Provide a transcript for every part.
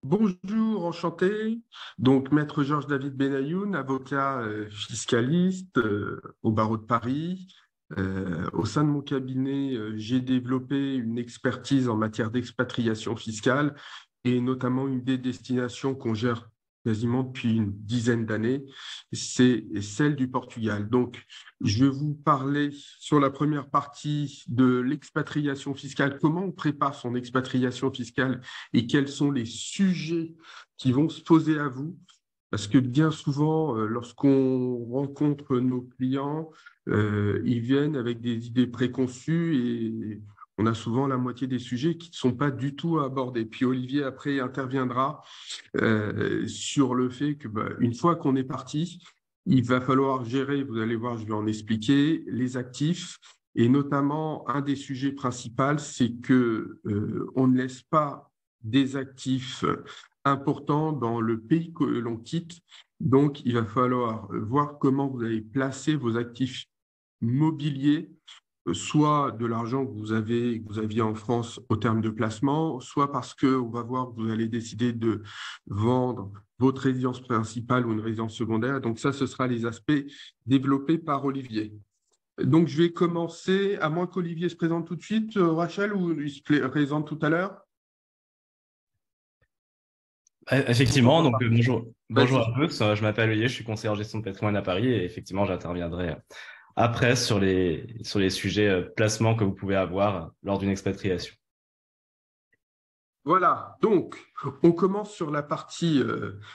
Bonjour, enchanté. Donc, Maître Georges David Benayoun, avocat fiscaliste au barreau de Paris. Au sein de mon cabinet, j'ai développé une expertise en matière d'expatriation fiscale et notamment une des destinations qu'on gère quasiment depuis une dizaine d'années, c'est celle du Portugal. Donc, je vais vous parler sur la première partie de l'expatriation fiscale, comment on prépare son expatriation fiscale et quels sont les sujets qui vont se poser à vous. Parce que bien souvent, lorsqu'on rencontre nos clients, ils viennent avec des idées préconçues et on a souvent la moitié des sujets qui ne sont pas du tout abordés. Puis Olivier, après, interviendra sur le fait que, une fois qu'on est parti, il va falloir gérer, vous allez voir, je vais en expliquer, les actifs. Et notamment, un des sujets principaux, c'est que on ne laisse pas des actifs importants dans le pays que l'on quitte. Donc, il va falloir voir comment vous allez placer vos actifs mobiliers, soit de l'argent que vous aviez en France au terme de placement, soit parce que on va voir que vous allez décider de vendre votre résidence principale ou une résidence secondaire. Donc ça, ce sera les aspects développés par Olivier. Donc je vais commencer, à moins qu'Olivier se présente tout de suite, Rachel, ou il se présente tout à l'heure. On Effectivement, t'entend donc pas. bonjour Vas-y. à tous. Je m'appelle Olivier, je suis conseiller en gestion de patrimoine à Paris et effectivement, j'interviendrai après sur les sujets placement que vous pouvez avoir lors d'une expatriation. Voilà, donc on commence sur la partie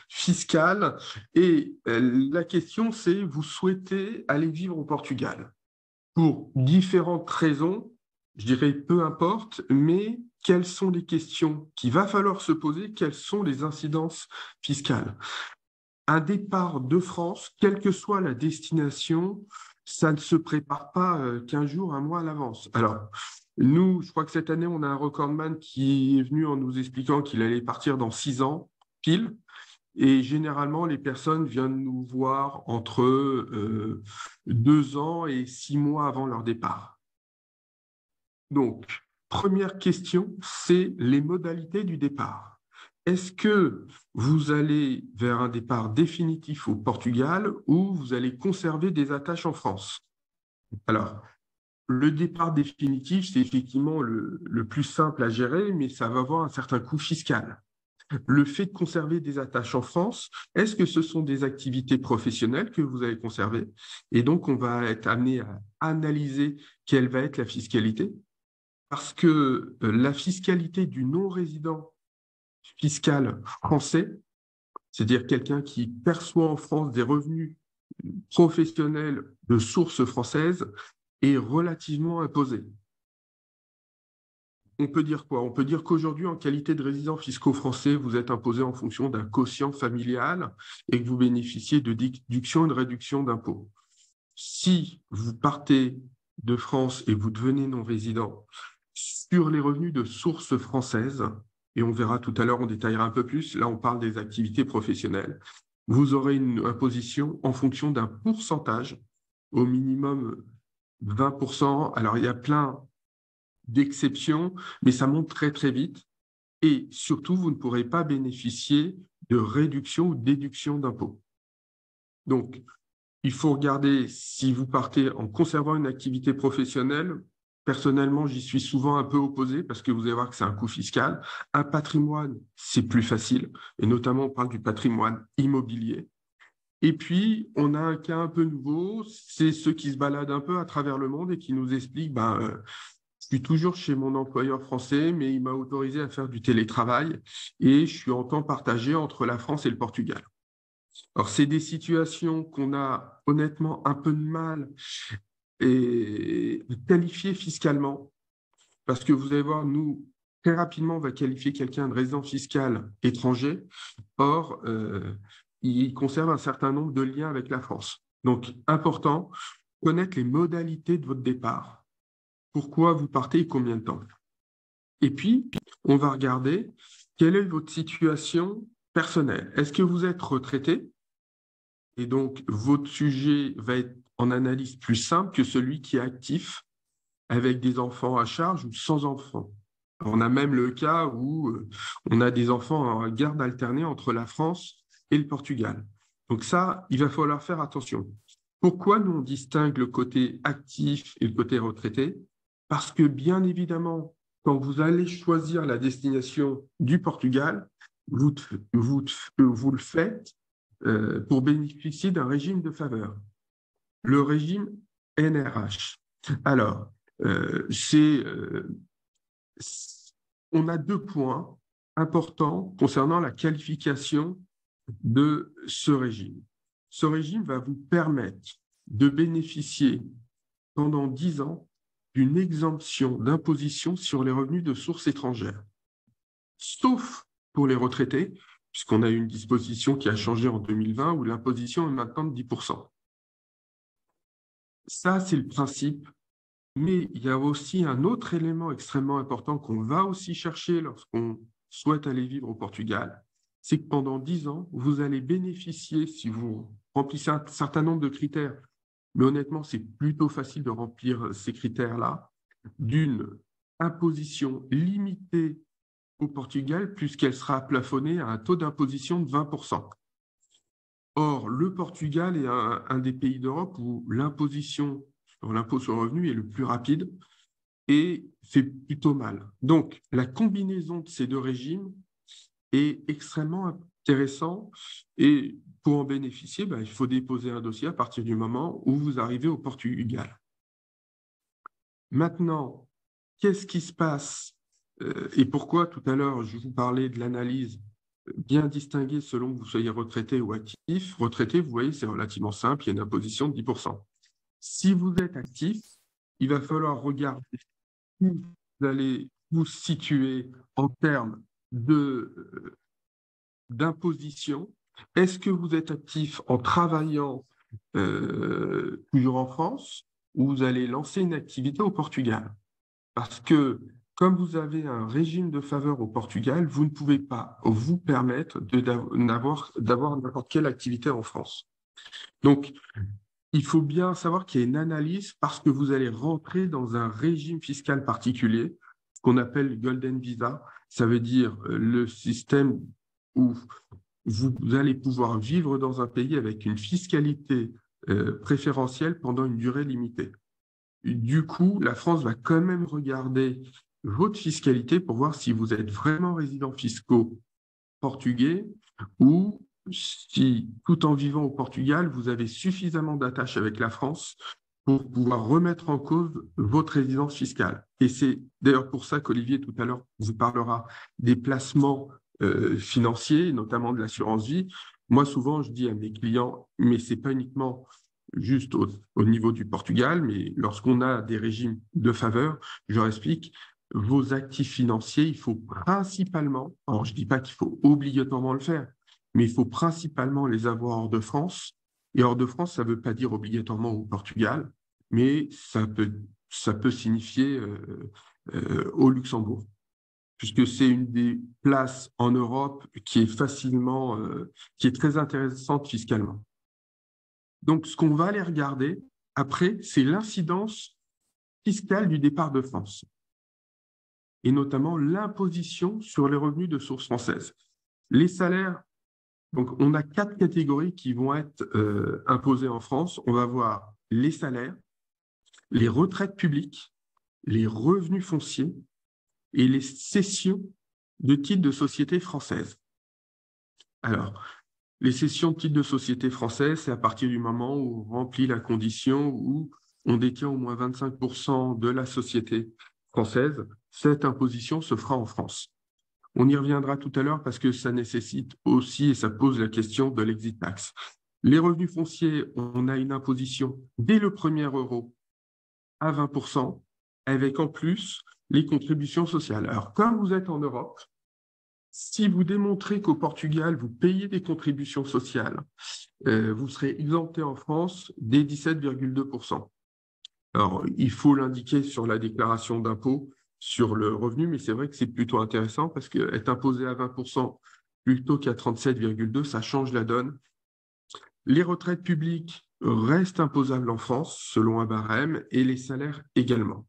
fiscale et la question c'est, vous souhaitez aller vivre au Portugal pour différentes raisons, je dirais peu importe, mais quelles sont les questions qu'il va falloir se poser, quelles sont les incidences fiscales? Un départ de France, quelle que soit la destination, ça ne se prépare pas 15 jours, un mois à l'avance. Alors, nous, je crois que cette année, on a un recordman qui est venu en nous expliquant qu'il allait partir dans 6 ans, pile. Et généralement, les personnes viennent nous voir entre 2 ans et 6 mois avant leur départ. Donc, première question, c'est les modalités du départ. Est-ce que vous allez vers un départ définitif au Portugal ou vous allez conserver des attaches en France? Alors, le départ définitif, c'est effectivement le plus simple à gérer, mais ça va avoir un certain coût fiscal. Le fait de conserver des attaches en France, est-ce que ce sont des activités professionnelles que vous allez conserver? Et donc, on va être amené à analyser quelle va être la fiscalité, parce que la fiscalité du non-résident fiscal français, c'est-à-dire quelqu'un qui perçoit en France des revenus professionnels de source française, est relativement imposée. On peut dire quoi? On peut dire qu'aujourd'hui, en qualité de résident fiscaux français, vous êtes imposé en fonction d'un quotient familial et que vous bénéficiez de déductions et de réductions d'impôts. Si vous partez de France et vous devenez non-résident sur les revenus de source française, et on verra tout à l'heure, on détaillera un peu plus, là on parle des activités professionnelles, vous aurez une imposition en fonction d'un pourcentage, au minimum 20%. Alors il y a plein d'exceptions, mais ça monte très très vite. Et surtout, vous ne pourrez pas bénéficier de réduction ou de déduction d'impôts. Donc, il faut regarder si vous partez en conservant une activité professionnelle. Personnellement, j'y suis souvent un peu opposé parce que vous allez voir que c'est un coût fiscal. Un patrimoine, c'est plus facile. Et notamment, on parle du patrimoine immobilier. Et puis, on a un cas un peu nouveau, c'est ceux qui se baladent un peu à travers le monde et qui nous expliquent, je suis toujours chez mon employeur français, mais il m'a autorisé à faire du télétravail et je suis en temps partagé entre la France et le Portugal. Alors, c'est des situations qu'on a honnêtement un peu de mal à qualifier fiscalement, parce que vous allez voir, nous, très rapidement, on va qualifier quelqu'un de résident fiscal étranger. Or, il conserve un certain nombre de liens avec la France. Donc, important, connaître les modalités de votre départ. Pourquoi vous partez et combien de temps? Et puis, on va regarder quelle est votre situation personnelle. Est-ce que vous êtes retraité? Et donc, votre sujet va être en analyse plus simple que celui qui est actif avec des enfants à charge ou sans enfants. On a même le cas où on a des enfants en garde alternée entre la France et le Portugal. Donc ça, il va falloir faire attention. Pourquoi nous on distingue le côté actif et le côté retraité? Parce que bien évidemment, quand vous allez choisir la destination du Portugal, vous le faites pour bénéficier d'un régime de faveur, le régime NRH. Alors, euh, c'est euh, on a deux points importants concernant la qualification de ce régime. Ce régime va vous permettre de bénéficier pendant 10 ans d'une exemption d'imposition sur les revenus de sources étrangères, sauf pour les retraités, puisqu'on a eu une disposition qui a changé en 2020 où l'imposition est maintenant de 10%. Ça, c'est le principe. Mais il y a aussi un autre élément extrêmement important qu'on va aussi chercher lorsqu'on souhaite aller vivre au Portugal, c'est que pendant 10 ans, vous allez bénéficier, si vous remplissez un certain nombre de critères, mais honnêtement, c'est plutôt facile de remplir ces critères-là, d'une imposition limitée au Portugal, puisqu'elle sera plafonnée à un taux d'imposition de 20%. Or, le Portugal est un des pays d'Europe où l'imposition sur l'impôt sur le revenu est le plus rapide et fait plutôt mal. Donc, la combinaison de ces deux régimes est extrêmement intéressant et pour en bénéficier, il faut déposer un dossier à partir du moment où vous arrivez au Portugal. Maintenant, qu'est-ce qui se passe et pourquoi tout à l'heure je vous parlais de l'analyse bien distinguée selon que vous soyez retraité ou actif. Retraité, vous voyez, c'est relativement simple, il y a une imposition de 10%. Si vous êtes actif, il va falloir regarder où vous allez vous situer en termes d'imposition. Est-ce que vous êtes actif en travaillant toujours en France ou vous allez lancer une activité au Portugal? Parce que comme vous avez un régime de faveur au Portugal, vous ne pouvez pas vous permettre d'avoir n'importe quelle activité en France. Donc, il faut bien savoir qu'il y a une analyse parce que vous allez rentrer dans un régime fiscal particulier, ce qu'on appelle le Golden Visa. Ça veut dire le système où vous allez pouvoir vivre dans un pays avec une fiscalité préférentielle pendant une durée limitée. Du coup, la France va quand même regarder votre fiscalité pour voir si vous êtes vraiment résident fiscaux portugais ou si, tout en vivant au Portugal, vous avez suffisamment d'attaches avec la France pour pouvoir remettre en cause votre résidence fiscale. Et c'est d'ailleurs pour ça qu'Olivier, tout à l'heure, vous parlera des placements financiers, notamment de l'assurance vie. Moi, souvent, je dis à mes clients, mais c'est pas uniquement juste au niveau du Portugal, mais lorsqu'on a des régimes de faveur, je leur explique, vos actifs financiers, il faut principalement, alors je ne dis pas qu'il faut obligatoirement le faire, mais il faut principalement les avoir hors de France. Et hors de France, ça ne veut pas dire obligatoirement au Portugal, mais ça peut signifier au Luxembourg, puisque c'est une des places en Europe qui est qui est très intéressante fiscalement. Donc, ce qu'on va aller regarder après, c'est l'incidence fiscale du départ de France, et notamment l'imposition sur les revenus de source française. Les salaires, donc on a 4 catégories qui vont être imposées en France. On va voir les salaires, les retraites publiques, les revenus fonciers et les cessions de titres de société française. Alors, les cessions de titres de société française, c'est à partir du moment où on remplit la condition où on détient au moins 25% de la société française. Cette imposition se fera en France. On y reviendra tout à l'heure parce que ça nécessite aussi et ça pose la question de l'exit tax. Les revenus fonciers, on a une imposition dès le premier euro à 20%, avec en plus les contributions sociales. Alors, comme vous êtes en Europe, si vous démontrez qu'au Portugal, vous payez des contributions sociales, vous serez exempté en France dès 17,2%. Alors, il faut l'indiquer sur la déclaration d'impôt sur le revenu, mais c'est vrai que c'est plutôt intéressant parce qu'être imposé à 20% plutôt qu'à 37,2%, ça change la donne. Les retraites publiques restent imposables en France selon un barème et les salaires également.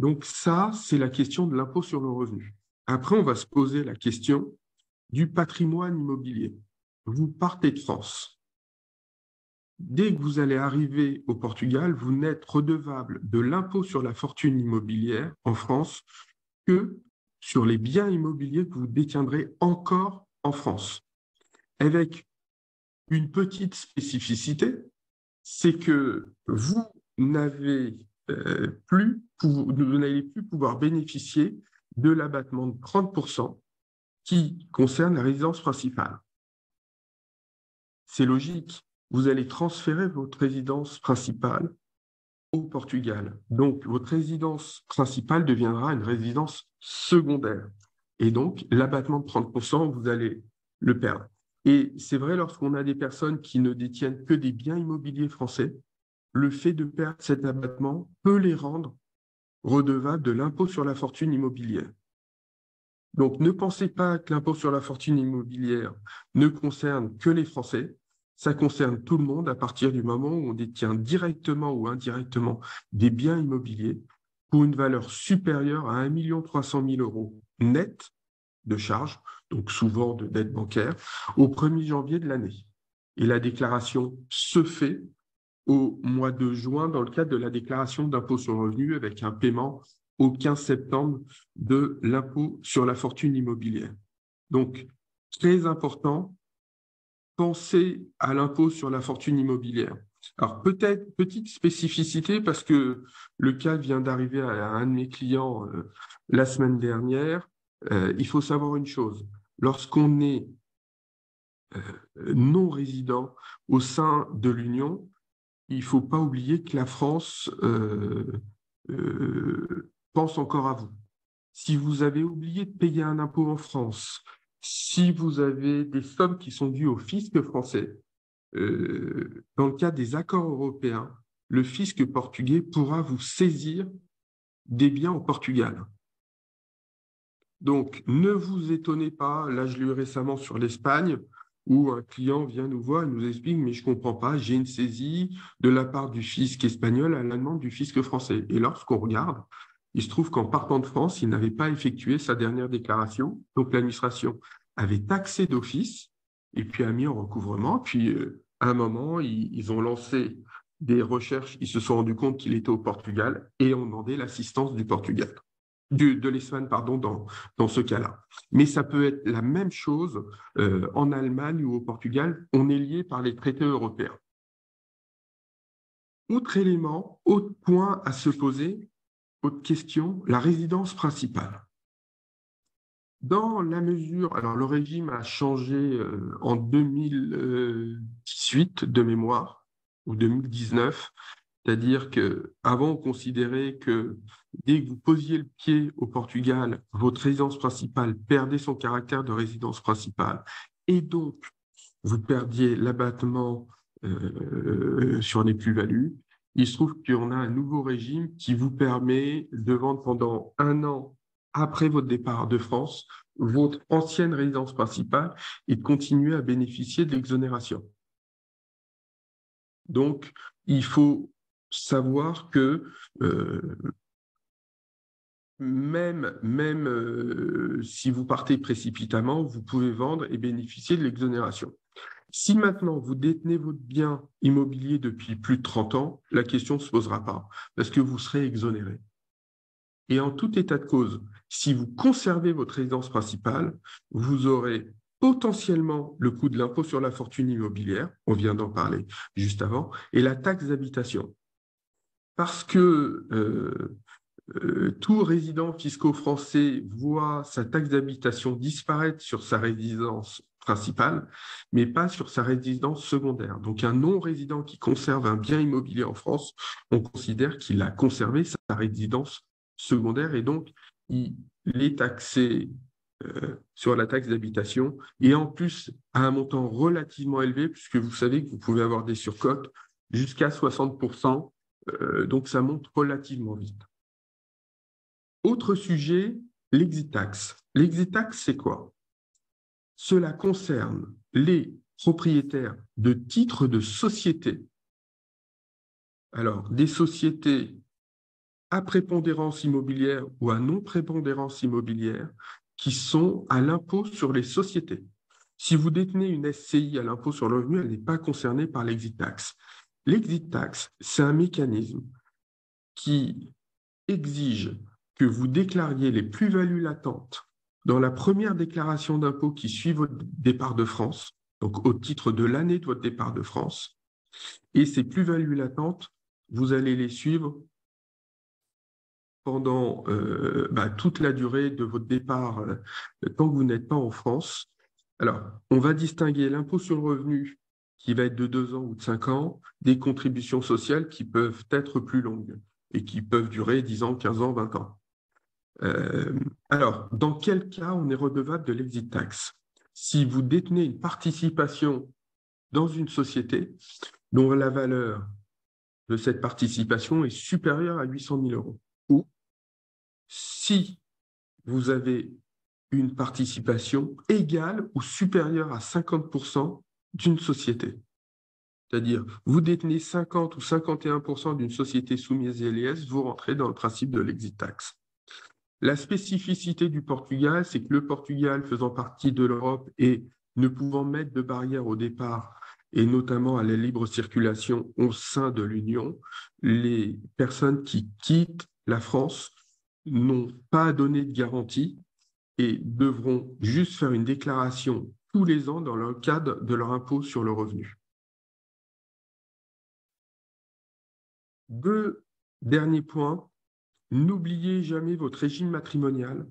Donc ça, c'est la question de l'impôt sur le revenu. Après, on va se poser la question du patrimoine immobilier. Vous partez de France. Dès que vous allez arriver au Portugal, vous n'êtes redevable de l'impôt sur la fortune immobilière en France que sur les biens immobiliers que vous détiendrez encore en France. Avec une petite spécificité, c'est que vous n'allez plus pouvoir bénéficier de l'abattement de 30% qui concerne la résidence principale. C'est logique, vous allez transférer votre résidence principale au Portugal. Donc, votre résidence principale deviendra une résidence secondaire. Et donc, l'abattement de 30%, vous allez le perdre. Et c'est vrai, lorsqu'on a des personnes qui ne détiennent que des biens immobiliers français, le fait de perdre cet abattement peut les rendre redevables de l'impôt sur la fortune immobilière. Donc, ne pensez pas que l'impôt sur la fortune immobilière ne concerne que les Français. Ça concerne tout le monde à partir du moment où on détient directement ou indirectement des biens immobiliers pour une valeur supérieure à 1 300 000 € net de charges, donc souvent de dette bancaire, au 1er janvier de l'année. Et la déclaration se fait au mois de juin dans le cadre de la déclaration d'impôt sur le revenu avec un paiement au 15 septembre de l'impôt sur la fortune immobilière. Donc, très important, pensez à l'impôt sur la fortune immobilière. Alors, peut-être, petite spécificité, parce que le cas vient d'arriver à un de mes clients la semaine dernière, il faut savoir une chose. Lorsqu'on est non-résident au sein de l'Union, il ne faut pas oublier que la France pense encore à vous. Si vous avez oublié de payer un impôt en France, si vous avez des sommes qui sont dues au fisc français, dans le cas des accords européens, le fisc portugais pourra vous saisir des biens au Portugal. Donc, ne vous étonnez pas, là je l'ai eu récemment sur l'Espagne, où un client vient nous voir et nous explique, mais je ne comprends pas, j'ai une saisie de la part du fisc espagnol à la demande du fisc français. Et lorsqu'on regarde, il se trouve qu'en partant de France, il n'avait pas effectué sa dernière déclaration, donc l'administration avait taxé d'office et puis a mis en recouvrement. Puis à un moment, ils ont lancé des recherches, ils se sont rendus compte qu'il était au Portugal et ont demandé l'assistance du Portugal de l'Espagne, pardon, dans ce cas-là. Mais ça peut être la même chose en Allemagne ou au Portugal. On est lié par les traités européens. Autre élément, autre point à se poser, autre question, la résidence principale. Dans la mesure, alors le régime a changé en 2018 de mémoire, ou 2019, c'est-à-dire qu'avant, on considérait que dès que vous posiez le pied au Portugal, votre résidence principale perdait son caractère de résidence principale. Et donc, vous perdiez l'abattement sur les plus-values. Il se trouve qu'on a un nouveau régime qui vous permet de vendre pendant 1 an après votre départ de France votre ancienne résidence principale et de continuer à bénéficier de l'exonération. Donc, il faut savoir que même si vous partez précipitamment, vous pouvez vendre et bénéficier de l'exonération. Si maintenant vous détenez votre bien immobilier depuis plus de 30 ans, la question ne se posera pas parce que vous serez exonéré. Et en tout état de cause, si vous conservez votre résidence principale, vous aurez potentiellement le coût de l'impôt sur la fortune immobilière, on vient d'en parler juste avant, et la taxe d'habitation. Parce que tout résident fiscal français voit sa taxe d'habitation disparaître sur sa résidence principale, mais pas sur sa résidence secondaire. Donc un non-résident qui conserve un bien immobilier en France, on considère qu'il a conservé sa résidence secondaire et donc il est taxé sur la taxe d'habitation et en plus à un montant relativement élevé puisque vous savez que vous pouvez avoir des surcotes jusqu'à 60%, donc ça monte relativement vite. Autre sujet, l'exit tax. L'exit tax, c'est quoi? Cela concerne les propriétaires de titres de société. Alors, des sociétés à prépondérance immobilière ou à non-prépondérance immobilière qui sont à l'impôt sur les sociétés. Si vous détenez une SCI à l'impôt sur le revenu, elle n'est pas concernée par l'exit tax. L'exit tax, c'est un mécanisme qui exige que vous déclariez les plus-values latentes dans la première déclaration d'impôt qui suit votre départ de France, donc au titre de l'année de votre départ de France. Et ces plus-values latentes, vous allez les suivre pendant toute la durée de votre départ, tant que vous n'êtes pas en France. Alors, on va distinguer l'impôt sur le revenu qui va être de 2 ans ou de 5 ans, des contributions sociales qui peuvent être plus longues et qui peuvent durer 10 ans, 15 ans, 20 ans. Alors, dans quel cas on est redevable de l'exit tax? Si vous détenez une participation dans une société dont la valeur de cette participation est supérieure à 800 000 euros, ou si vous avez une participation égale ou supérieure à 50% d'une société. C'est-à-dire, vous détenez 50 ou 51% d'une société soumise à l'IS, vous rentrez dans le principe de l'exit tax. La spécificité du Portugal, c'est que le Portugal, faisant partie de l'Europe et ne pouvant mettre de barrière au départ, et notamment à la libre circulation au sein de l'Union, les personnes qui quittent la France n'ont pas à donner de garantie et devront juste faire une déclaration tous les ans dans le cadre de leur impôt sur le revenu. Deux derniers points. N'oubliez jamais votre régime matrimonial.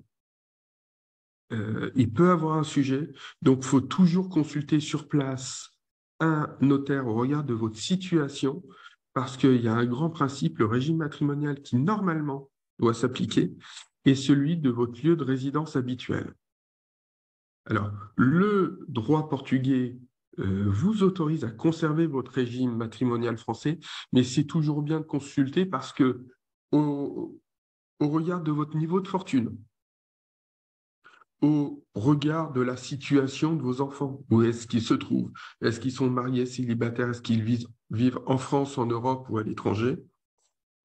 Il peut avoir un sujet, donc il faut toujours consulter sur place un notaire au regard de votre situation, parce qu'il y a un grand principe, le régime matrimonial qui normalement doit s'appliquer, est celui de votre lieu de résidence habituel. Alors, le droit portugais vous autorise à conserver votre régime matrimonial français, mais c'est toujours bien de consulter parce que, au regard de votre niveau de fortune, au regard de la situation de vos enfants, où est-ce qu'ils se trouvent, est-ce qu'ils sont mariés, célibataires, est-ce qu'ils vivent en France, en Europe ou à l'étranger,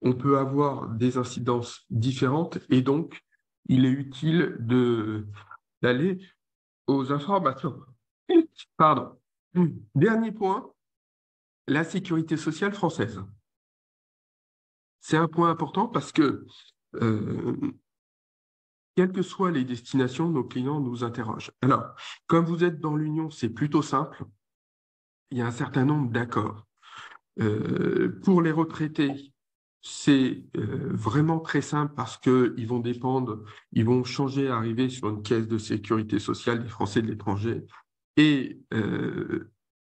on peut avoir des incidences différentes et donc il est utile d'aller aux informations. Pardon. Dernier point, la sécurité sociale française. C'est un point important parce que, quelles que soient les destinations, nos clients nous interrogent. Alors, comme vous êtes dans l'Union, c'est plutôt simple. Il y a un certain nombre d'accords. Pour les retraités, c'est vraiment très simple parce qu'ils vont dépendre, ils vont changer, arriver sur une caisse de sécurité sociale des Français de l'étranger. Et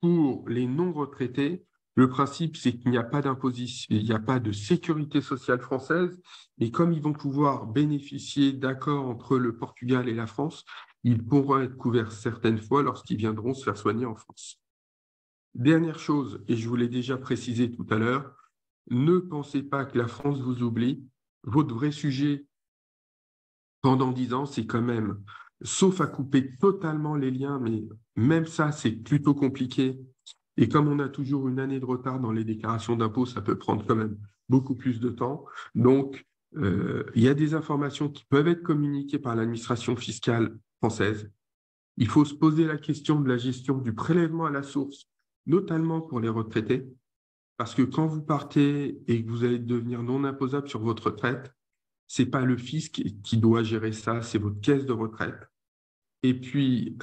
pour les non-retraités, le principe, c'est qu'il n'y a pas d'imposition, il n'y a pas de sécurité sociale française. Et comme ils vont pouvoir bénéficier d'accords entre le Portugal et la France, ils pourront être couverts certaines fois lorsqu'ils viendront se faire soigner en France. Dernière chose, et je vous l'ai déjà précisé tout à l'heure, ne pensez pas que la France vous oublie. Votre vrai sujet pendant 10 ans, c'est quand même, sauf à couper totalement les liens, mais même ça, c'est plutôt compliqué. Et comme on a toujours une année de retard dans les déclarations d'impôts, ça peut prendre quand même beaucoup plus de temps. Donc, il y a des informations qui peuvent être communiquées par l'administration fiscale française. Il faut se poser la question de la gestion du prélèvement à la source, notamment pour les retraités, parce que quand vous partez et que vous allez devenir non imposable sur votre retraite, ce n'est pas le fisc qui doit gérer ça, c'est votre caisse de retraite. Et puis,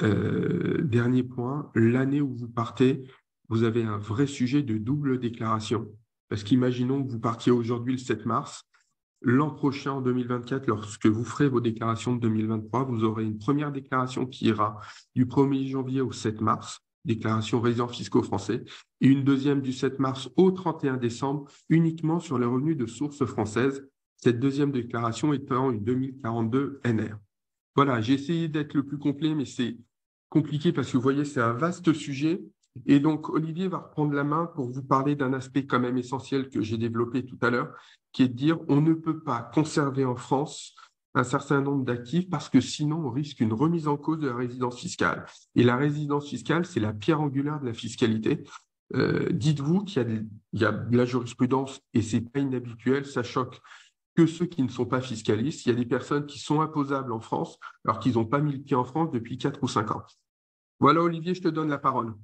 dernier point, l'année où vous partez, vous avez un vrai sujet de double déclaration. Parce qu'imaginons que vous partiez aujourd'hui le 7 mars, l'an prochain, en 2024, lorsque vous ferez vos déclarations de 2023, vous aurez une première déclaration qui ira du 1er janvier au 7 mars, déclaration résidents fiscaux français, et une deuxième du 7 mars au 31 décembre, uniquement sur les revenus de source française, cette deuxième déclaration étant une 2042 NR. Voilà, j'ai essayé d'être le plus complet, mais c'est compliqué parce que vous voyez, c'est un vaste sujet. Et donc, Olivier va reprendre la main pour vous parler d'un aspect quand même essentiel que j'ai développé tout à l'heure, qui est de dire on ne peut pas conserver en France un certain nombre d'actifs parce que sinon, on risque une remise en cause de la résidence fiscale. Et la résidence fiscale, c'est la pierre angulaire de la fiscalité. Dites-vous qu'il y a de la jurisprudence et c'est pas inhabituel, ça choque que ceux qui ne sont pas fiscalistes. Il y a des personnes qui sont imposables en France alors qu'ils n'ont pas mis le pied en France depuis 4 ou 5 ans. Voilà, Olivier, je te donne la parole.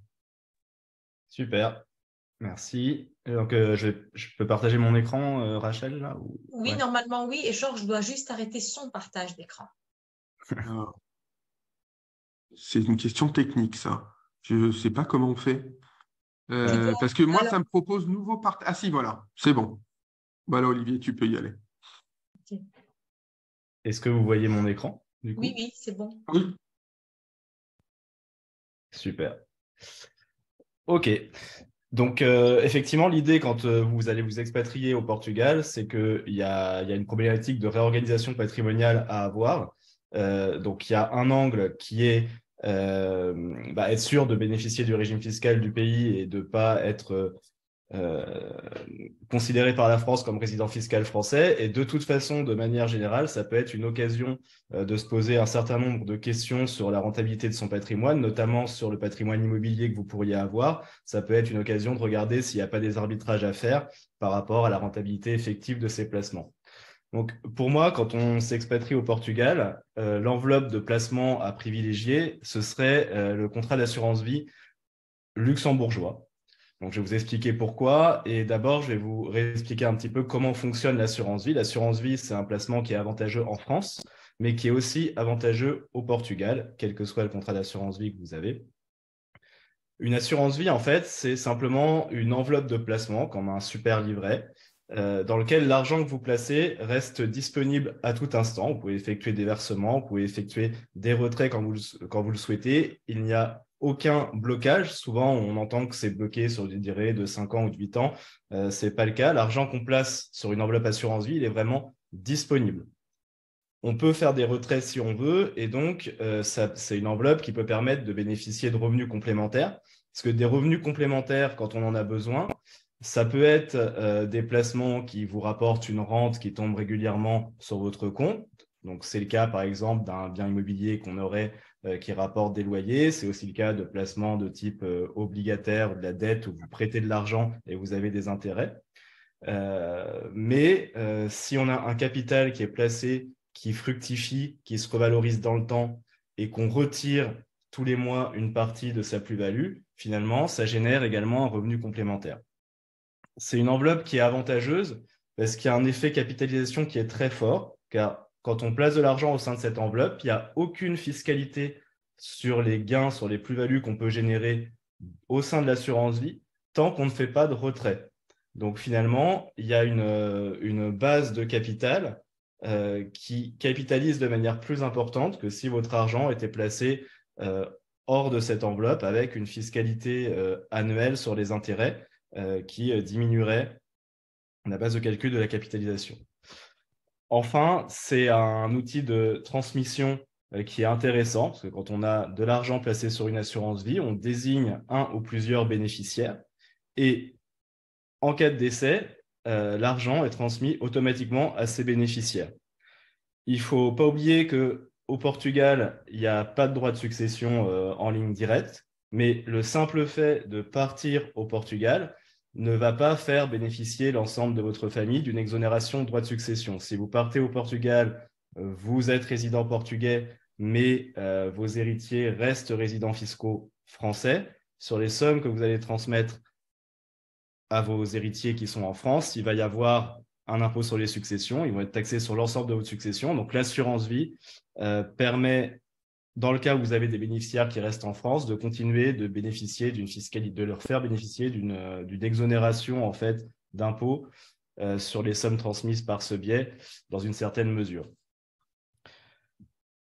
Super, merci. Et donc, je peux partager mon écran, Rachel, là Oui, ouais. Normalement, oui. Et Georges doit juste arrêter son partage d'écran. Ah, c'est une question technique, ça. Je ne sais pas comment on fait. Parce que moi, Alors, ça me propose nouveau partage. Ah si, voilà, c'est bon. Voilà, Olivier, tu peux y aller. okay. Est-ce que vous voyez mon écran, du coup? Oui, c'est bon. Oui. Super. OK. Donc, effectivement, l'idée quand vous allez vous expatrier au Portugal, c'est qu'il y a une problématique de réorganisation patrimoniale à avoir. Donc, il y a un angle qui est être sûr de bénéficier du régime fiscal du pays et de ne pas être considéré par la France comme résident fiscal français. Et de toute façon, de manière générale, ça peut être une occasion de se poser un certain nombre de questions sur la rentabilité de son patrimoine, notamment sur le patrimoine immobilier que vous pourriez avoir. Ça peut être une occasion de regarder s'il n'y a pas des arbitrages à faire par rapport à la rentabilité effective de ces placements. Donc, pour moi, quand on s'expatrie au Portugal, l'enveloppe de placement à privilégier, ce serait le contrat d'assurance vie luxembourgeois. Donc, je vais vous expliquer pourquoi. Et d'abord, je vais vous réexpliquer un petit peu comment fonctionne l'assurance vie. L'assurance vie, c'est un placement qui est avantageux en France, mais qui est aussi avantageux au Portugal, quel que soit le contrat d'assurance vie que vous avez. Une assurance vie, en fait, c'est simplement une enveloppe de placement, comme un super livret, dans lequel l'argent que vous placez reste disponible à tout instant. Vous pouvez effectuer des versements, vous pouvez effectuer des retraits quand vous le souhaitez. Il n'y a aucun blocage. Souvent, on entend que c'est bloqué sur des durées de 5 ans ou de 8 ans. Ce n'est pas le cas. L'argent qu'on place sur une enveloppe assurance vie, il est vraiment disponible. On peut faire des retraits si on veut, et donc c'est une enveloppe qui peut permettre de bénéficier de revenus complémentaires. Parce que des revenus complémentaires, quand on en a besoin, ça peut être des placements qui vous rapportent une rente qui tombe régulièrement sur votre compte. Donc, c'est le cas, par exemple, d'un bien immobilier qu'on aurait qui rapporte des loyers. C'est aussi le cas de placements de type obligataire, de la dette, où vous prêtez de l'argent et vous avez des intérêts. Mais si on a un capital qui est placé, qui fructifie, qui se revalorise dans le temps et qu'on retire tous les mois une partie de sa plus-value, finalement, ça génère également un revenu complémentaire. C'est une enveloppe qui est avantageuse parce qu'il y a un effet capitalisation qui est très fort, car quand on place de l'argent au sein de cette enveloppe, il n'y a aucune fiscalité sur les gains, sur les plus-values qu'on peut générer au sein de l'assurance vie, tant qu'on ne fait pas de retrait. Donc finalement, il y a une base de capital qui capitalise de manière plus importante que si votre argent était placé hors de cette enveloppe avec une fiscalité annuelle sur les intérêts qui diminuerait la base de calcul de la capitalisation. Enfin, c'est un outil de transmission qui est intéressant, parce que quand on a de l'argent placé sur une assurance vie, on désigne un ou plusieurs bénéficiaires, et en cas de décès, l'argent est transmis automatiquement à ces bénéficiaires. Il ne faut pas oublier qu'au Portugal, il n'y a pas de droit de succession en ligne directe, mais le simple fait de partir au Portugal ne va pas faire bénéficier l'ensemble de votre famille d'une exonération de droit de succession. Si vous partez au Portugal, vous êtes résident portugais, mais vos héritiers restent résidents fiscaux français. Sur les sommes que vous allez transmettre à vos héritiers qui sont en France, il va y avoir un impôt sur les successions. Ils vont être taxés sur l'ensemble de votre succession. Donc, l'assurance vie permet, dans le cas où vous avez des bénéficiaires qui restent en France, de continuer de bénéficier d'une fiscalité, de leur faire bénéficier d'une exonération en fait d'impôts sur les sommes transmises par ce biais dans une certaine mesure.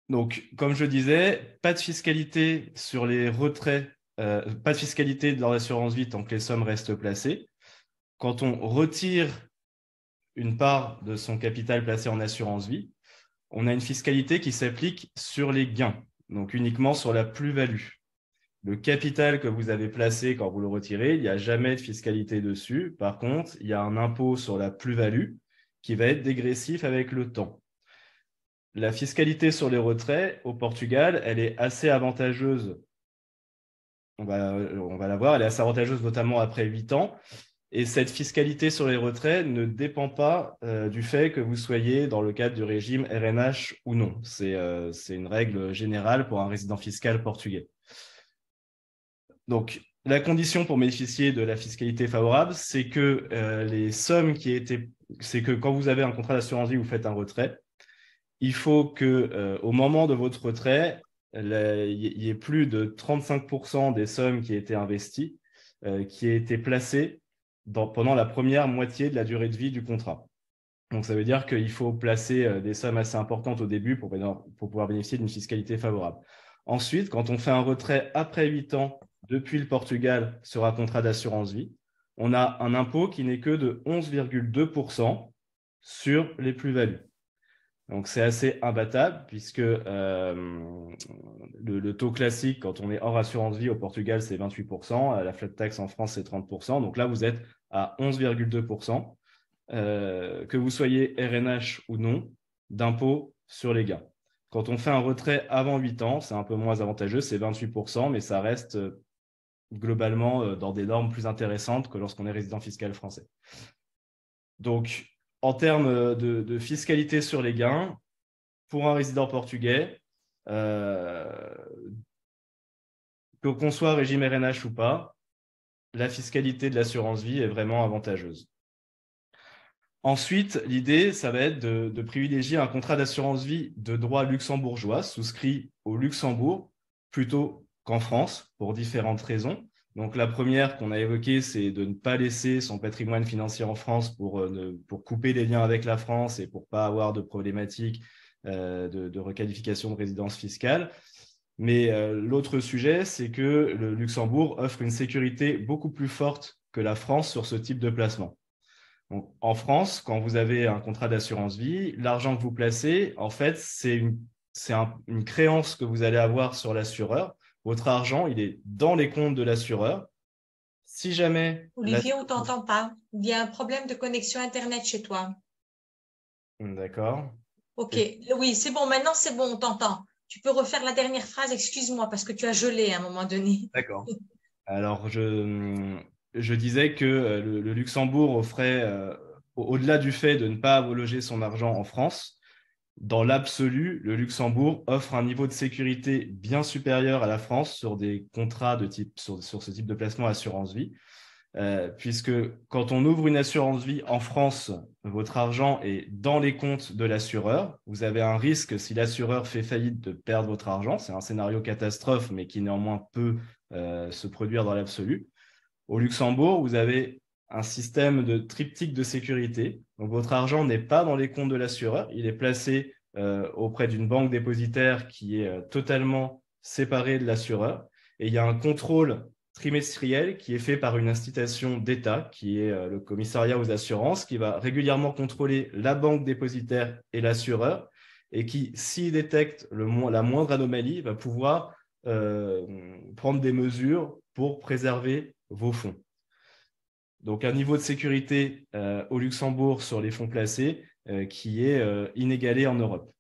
Donc, comme je disais, pas de fiscalité sur les retraits, pas de fiscalité dans l'assurance vie tant que les sommes restent placées. Quand on retire une part de son capital placé en assurance vie, on a une fiscalité qui s'applique sur les gains, donc uniquement sur la plus-value. Le capital que vous avez placé quand vous le retirez, il n'y a jamais de fiscalité dessus. Par contre, il y a un impôt sur la plus-value qui va être dégressif avec le temps. La fiscalité sur les retraits au Portugal, elle est assez avantageuse. On va la voir, elle est assez avantageuse notamment après 8 ans. Et cette fiscalité sur les retraits ne dépend pas du fait que vous soyez dans le cadre du régime RNH ou non. C'est une règle générale pour un résident fiscal portugais. Donc, la condition pour bénéficier de la fiscalité favorable, c'est que les sommes c'est que quand vous avez un contrat d'assurance vie, vous faites un retrait, il faut que au moment de votre retrait, il y ait plus de 35% des sommes qui aient été investies, qui aient été placées pendant la première moitié de la durée de vie du contrat. Donc, ça veut dire qu'il faut placer des sommes assez importantes au début pour pouvoir bénéficier d'une fiscalité favorable. Ensuite, quand on fait un retrait après 8 ans depuis le Portugal sur un contrat d'assurance vie, on a un impôt qui n'est que de 11,2% sur les plus-values. Donc, c'est assez imbattable puisque le taux classique, quand on est hors assurance vie au Portugal, c'est 28%. La flat tax en France, c'est 30%. Donc là, vous êtes à 11,2%, que vous soyez RNH ou non, d'impôt sur les gains. Quand on fait un retrait avant 8 ans, c'est un peu moins avantageux, c'est 28%, mais ça reste globalement dans des normes plus intéressantes que lorsqu'on est résident fiscal français. Donc, en termes de fiscalité sur les gains, pour un résident portugais, qu'on soit régime RNH ou pas, la fiscalité de l'assurance vie est vraiment avantageuse. Ensuite, l'idée, ça va être de privilégier un contrat d'assurance vie de droit luxembourgeois souscrit au Luxembourg plutôt qu'en France pour différentes raisons. Donc, la première qu'on a évoquée, c'est de ne pas laisser son patrimoine financier en France pour couper les liens avec la France et pour ne pas avoir de problématiques de requalification de résidence fiscale. Mais l'autre sujet, c'est que le Luxembourg offre une sécurité beaucoup plus forte que la France sur ce type de placement. Donc, en France, quand vous avez un contrat d'assurance vie, l'argent que vous placez, en fait, c'est une créance que vous allez avoir sur l'assureur. Votre argent, il est dans les comptes de l'assureur. Si jamais… Olivier, on ne t'entend pas. Il y a un problème de connexion Internet chez toi. D'accord. Ok, oui, c'est bon. Maintenant, c'est bon, on t'entend. Tu peux refaire la dernière phrase, excuse-moi, parce que tu as gelé à un moment donné. D'accord. Alors, je disais que le Luxembourg offrait, au-delà du fait de ne pas loger son argent en France, dans l'absolu, le Luxembourg offre un niveau de sécurité bien supérieur à la France sur des contrats sur ce type de placement assurance vie, puisque quand on ouvre une assurance vie en France, votre argent est dans les comptes de l'assureur. Vous avez un risque, si l'assureur fait faillite, de perdre votre argent. C'est un scénario catastrophe, mais qui néanmoins peut se produire dans l'absolu. Au Luxembourg, vous avez un système de triptyque de sécurité. Donc, votre argent n'est pas dans les comptes de l'assureur. Il est placé auprès d'une banque dépositaire qui est totalement séparée de l'assureur. Et il y a un contrôle trimestriel qui est fait par une institution d'État, qui est le commissariat aux assurances, qui va régulièrement contrôler la banque dépositaire et l'assureur, et qui, s'il détecte la moindre anomalie, va pouvoir prendre des mesures pour préserver vos fonds. Donc, un niveau de sécurité au Luxembourg sur les fonds placés qui est inégalé en Europe.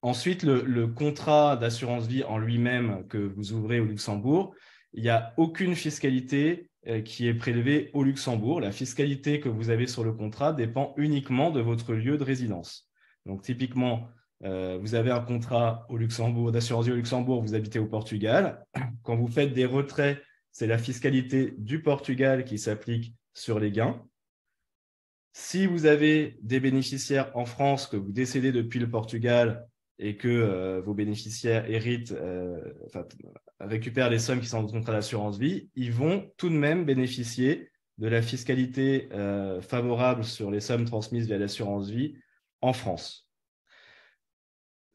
Ensuite, le contrat d'assurance vie en lui-même que vous ouvrez au Luxembourg, il n'y a aucune fiscalité qui est prélevée au Luxembourg. La fiscalité que vous avez sur le contrat dépend uniquement de votre lieu de résidence. Donc, typiquement, vous avez un contrat au Luxembourg, d'assurance vie au Luxembourg, vous habitez au Portugal. Quand vous faites des retraits, c'est la fiscalité du Portugal qui s'applique sur les gains. Si vous avez des bénéficiaires en France, que vous décédez depuis le Portugal et que vos bénéficiaires récupèrent les sommes qui sont dans votre contrat d'assurance vie, ils vont tout de même bénéficier de la fiscalité favorable sur les sommes transmises via l'assurance vie en France.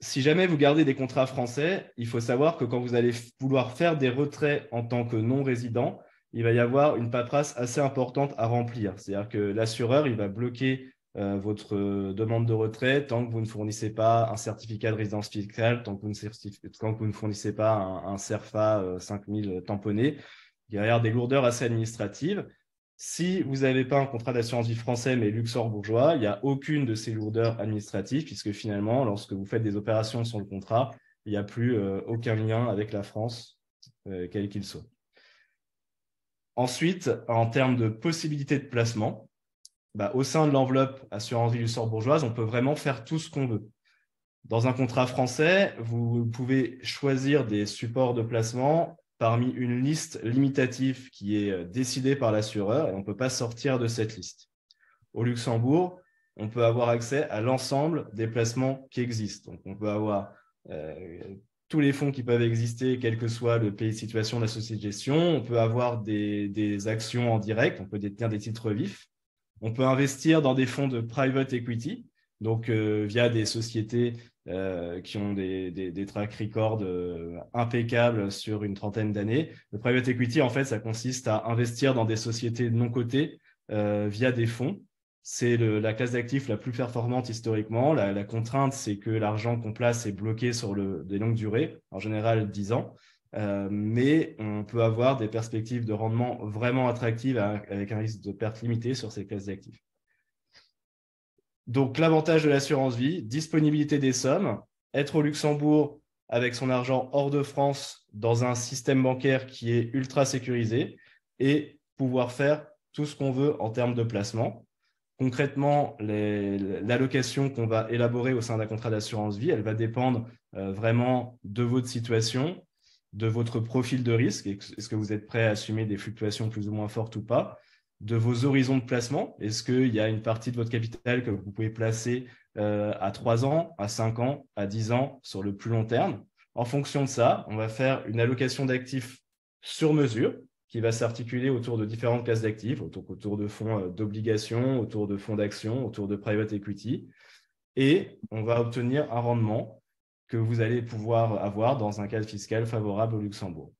Si jamais vous gardez des contrats français, il faut savoir que quand vous allez vouloir faire des retraits en tant que non-résident, il va y avoir une paperasse assez importante à remplir. C'est-à-dire que l'assureur, il va bloquer votre demande de retrait tant que vous ne fournissez pas un certificat de résidence fiscale, tant que vous ne fournissez pas un CERFA 5000 tamponné. Il y a des lourdeurs assez administratives. Si vous n'avez pas un contrat d'assurance vie français mais luxembourgeois, il n'y a aucune de ces lourdeurs administratives puisque finalement, lorsque vous faites des opérations sur le contrat, il n'y a plus aucun lien avec la France, quel qu'il soit. Ensuite, en termes de possibilités de placement, au sein de l'enveloppe assurance vie luxembourgeoise, on peut vraiment faire tout ce qu'on veut. Dans un contrat français, vous pouvez choisir des supports de placement parmi une liste limitative qui est décidée par l'assureur et on ne peut pas sortir de cette liste. Au Luxembourg, on peut avoir accès à l'ensemble des placements qui existent. Donc, on peut avoir tous les fonds qui peuvent exister, quel que soit le pays de situation de la société de gestion. On peut avoir des actions en direct, on peut détenir des titres vifs. On peut investir dans des fonds de private equity, donc via des sociétés qui ont des track records impeccables sur une trentaine d'années. Le private equity, en fait, ça consiste à investir dans des sociétés non cotées via des fonds. C'est la classe d'actifs la plus performante historiquement. La contrainte, c'est que l'argent qu'on place est bloqué sur des longues durées, en général 10 ans. Mais on peut avoir des perspectives de rendement vraiment attractives avec un risque de perte limité sur ces classes d'actifs. Donc, l'avantage de l'assurance vie, disponibilité des sommes, être au Luxembourg avec son argent hors de France dans un système bancaire qui est ultra sécurisé et pouvoir faire tout ce qu'on veut en termes de placement. Concrètement, l'allocation qu'on va élaborer au sein d'un contrat d'assurance vie, elle va dépendre vraiment de votre situation, de votre profil de risque. Est-ce que vous êtes prêt à assumer des fluctuations plus ou moins fortes ou pas? De vos horizons de placement. Est-ce qu'il y a une partie de votre capital que vous pouvez placer à 3 ans, à 5 ans, à 10 ans, sur le plus long terme? En fonction de ça, on va faire une allocation d'actifs sur mesure qui va s'articuler autour de différentes classes d'actifs, autour de fonds d'obligations, autour de fonds d'actions, autour de private equity. Et on va obtenir un rendement que vous allez pouvoir avoir dans un cadre fiscal favorable au Luxembourg.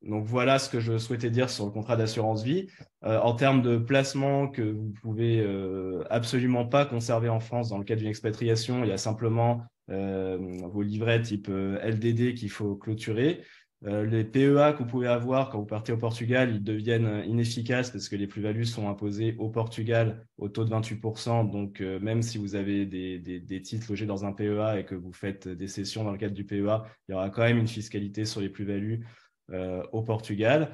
Donc, voilà ce que je souhaitais dire sur le contrat d'assurance vie. En termes de placement que vous ne pouvez absolument pas conserver en France dans le cadre d'une expatriation, il y a simplement vos livrets type LDD qu'il faut clôturer. Les PEA que vous pouvez avoir quand vous partez au Portugal, ils deviennent inefficaces parce que les plus-values sont imposées au Portugal au taux de 28%. Donc, même si vous avez des titres logés dans un PEA et que vous faites des cessions dans le cadre du PEA, il y aura quand même une fiscalité sur les plus-values au Portugal.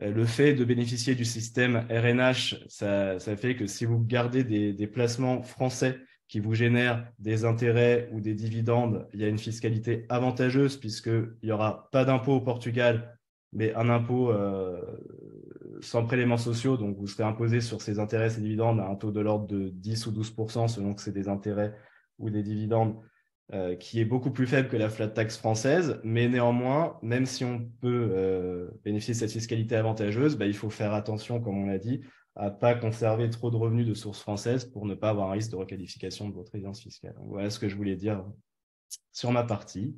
Le fait de bénéficier du système RNH, ça fait que si vous gardez des placements français qui vous génèrent des intérêts ou des dividendes, il y a une fiscalité avantageuse puisqu'il n'y aura pas d'impôt au Portugal, mais un impôt sans prélèvements sociaux. Donc, vous serez imposé sur ces intérêts et ces dividendes à un taux de l'ordre de 10 ou 12% selon que c'est des intérêts ou des dividendes, qui est beaucoup plus faible que la flat tax française, mais néanmoins, même si on peut bénéficier de cette fiscalité avantageuse, il faut faire attention, comme on l'a dit, à ne pas conserver trop de revenus de source française pour ne pas avoir un risque de requalification de votre résidence fiscale. Donc, voilà ce que je voulais dire sur ma partie.